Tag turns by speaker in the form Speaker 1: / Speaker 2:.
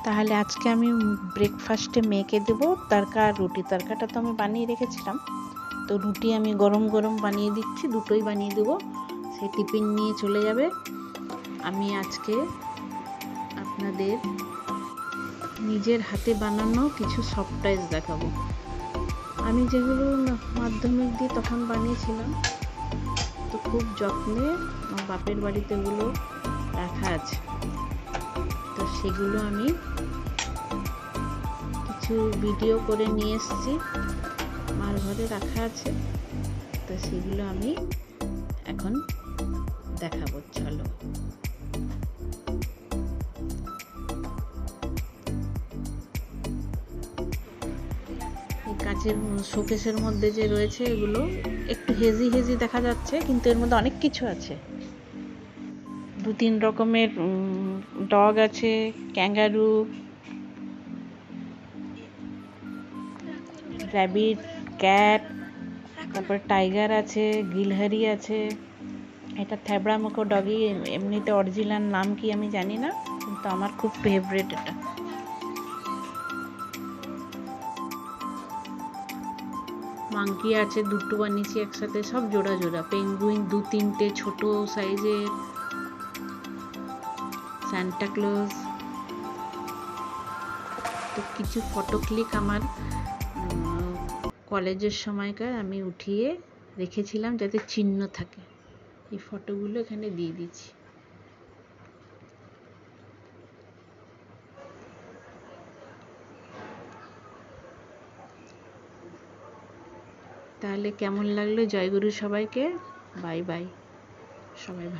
Speaker 1: তাহলে আজকে আমি ব্রেকফাস্টে মেয়েকে দেবো তড়কা আর রুটি। তড়কাটা তো আমি বানিয়ে রেখেছিলাম, তো রুটি আমি গরম গরম বানিয়ে দিচ্ছি, দুটোই বানিয়ে দেবো, সে টিফিন নিয়ে চলে যাবে। আমি আজকে আপনাদের নিজের হাতে বানানো কিছু সফটটয়েস দেখাবো। আমি যেগুলো মাধ্যমিক দিয়ে তখন বানিয়েছিলাম, তো খুব যত্নে আমার বাপের বাড়িতে ওগুলো রাখা আছে, তো সেগুলো আমি কিছু ভিডিও করে নিয়ে এসেছি, আমার ঘরে রাখা আছে, তো সেগুলো আমি এখন দেখাবো। চলো। এই কাচের শোকেসের মধ্যে যে রয়েছে এগুলো একটু হেজি হেজি দেখা যাচ্ছে, কিন্তু এর মধ্যে অনেক কিছু আছে। 2-3 রকমের ডগ আছে, ক্যাঙ্গারু, র্যাবিট, ক্যাট, তারপর টাইগার আছে, গিলহারি আছে। এটা থ্যাবড়ামোকো ডগি, এমনিতে অরিজিনাল নাম কি আমি জানি না, কিন্তু আমার খুব ফেভারিট এটা। মাংকি আছে, দুটো বানিয়েছি একসাথে, সব জোড়া জোড়া। পেঙ্গুইন 2-3টে ছোট সাইজের, সান্টা ক্লজ। তো কিছু ফটো ক্লিক আমার কলেজের সময়কার আমি উঠিয়ে রেখেছিলাম যাতে চিহ্ন থাকে, এই ফটোগুলো এখানে দিয়ে দিচ্ছি। তাহলে কেমন লাগলো? জয়গুরু সবাইকে, বাই বাই, সবাই ভালো।